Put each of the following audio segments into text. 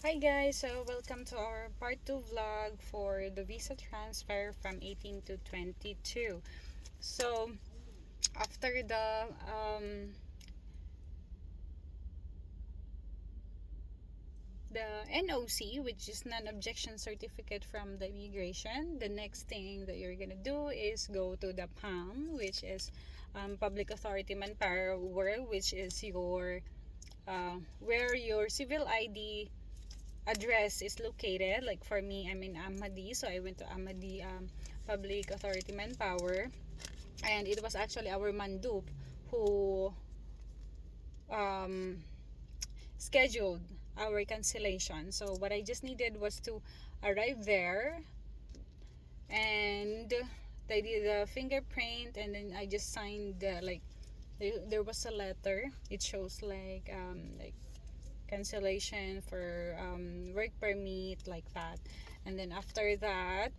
Hi guys, so welcome to our part 2 vlog for the visa transfer from 18 to 22. So after the NOC, which is non-objection certificate from the immigration, the next thing that you're gonna do is go to the PAM, which is Public Authority Manpower, which is your where your civil ID address is located. Like for me, I'm in Ahmadi, so I went to Ahmadi Public Authority Manpower, and it was actually our mandup who um, scheduled our cancellation. So what I just needed was to arrive there, and they did a fingerprint, and then I just signed there was a letter. It shows like cancellation for work permit, like that. And then after that,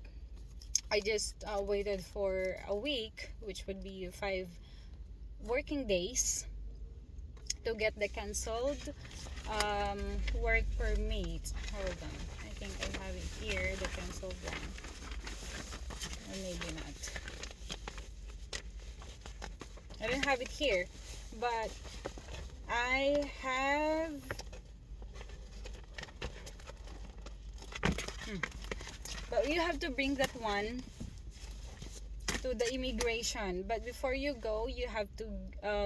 I just waited for a week, which would be 5 working days, to get the cancelled um, work permit. Hold on, I think I have it here, the cancelled one, or maybe not. I don't have it here, but I have but you have to bring that one to the immigration. But before you go, you have to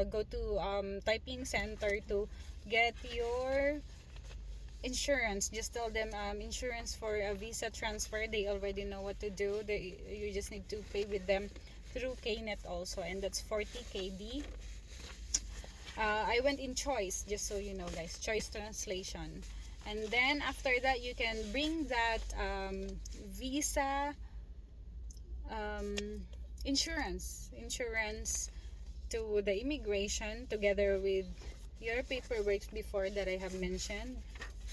go to typing center to get your insurance. Just tell them insurance for a visa transfer. They already know what to do. You just need to pay with them through KNET also, and that's 40 KD. I went in choice, just so you know guys, choice translation. And then after that, you can bring that visa um, insurance to the immigration, together with your paperwork before that I have mentioned,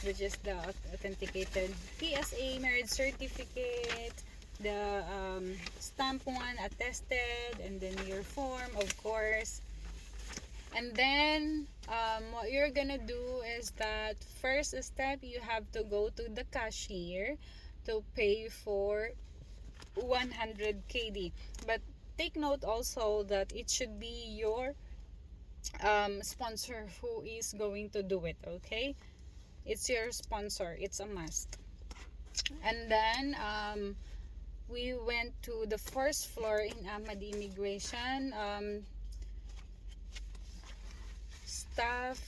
which is the authenticated PSA marriage certificate, the stamp one attested, and then your form, of course. And then what you're gonna do is that first step, you have to go to the cashier to pay for 100 KD. But take note also that it should be your sponsor who is going to do it. Okay, it's your sponsor, it's a must. And then we went to the first floor in Ahmadi Immigration. Staff,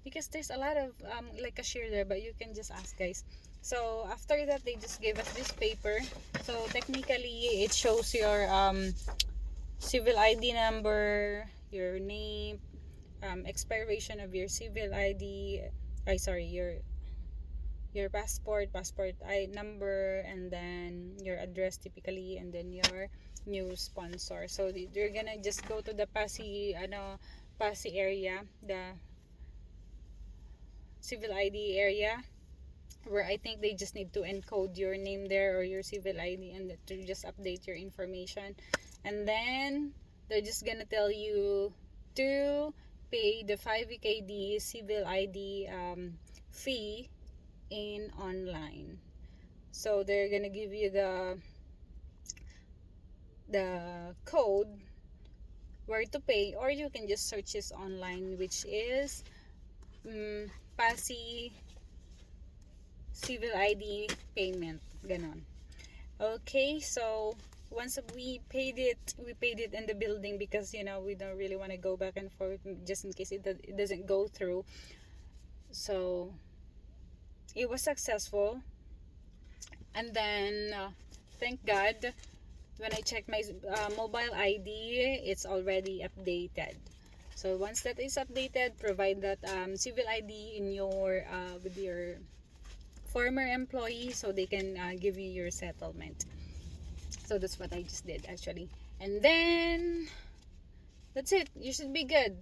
because there's a lot of like cashier there, but you can just ask guys. So after that, they just gave us this paper. So technically, it shows your civil ID number, your name, expiration of your civil ID. I sorry, your passport I number, and then your address typically, and then your new sponsor. So you're gonna just go to the Pasig area, the civil ID area, where I think they just need to encode your name there, or your civil ID, and to just update your information. And then they're just gonna tell you to pay the 5 KD civil ID fee in online. So they're gonna give you the code where to pay, or you can just search this online, which is Pasig civil ID payment, ganon. Okay, so once we paid it in the building, because we don't really want to go back and forth, just in case it doesn't go through. So it was successful. And then thank God, when I checked my mobile ID, it's already updated. So once that is updated, provide that civil ID in your with your former employee, so they can give you your settlement. So that's what I just did actually. And then that's it, you should be good.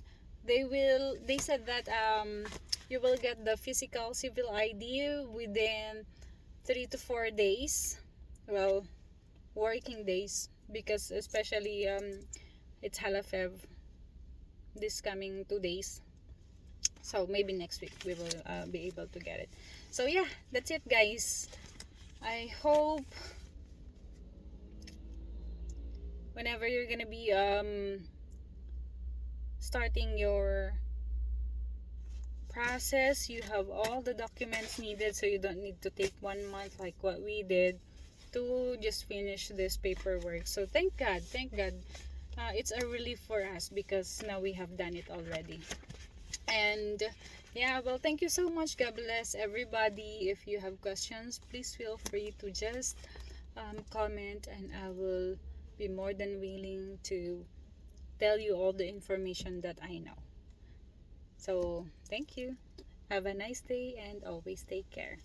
They said that you will get the physical civil ID within 3 to 4 days, well, working days, because especially it's Halafev this coming 2 days. So maybe next week we will be able to get it. So yeah, that's it guys. I hope whenever you're gonna be starting your process, you have all the documents needed, so you don't need to take 1 month like what we did to just finish this paperwork. So thank God, it's a relief for us because now we have done it already. And yeah, well, thank you so much. God bless everybody. If you have questions, please feel free to just comment, and I will be more than willing to tell you all the information that I know. So thank you. Have a nice day and always take care.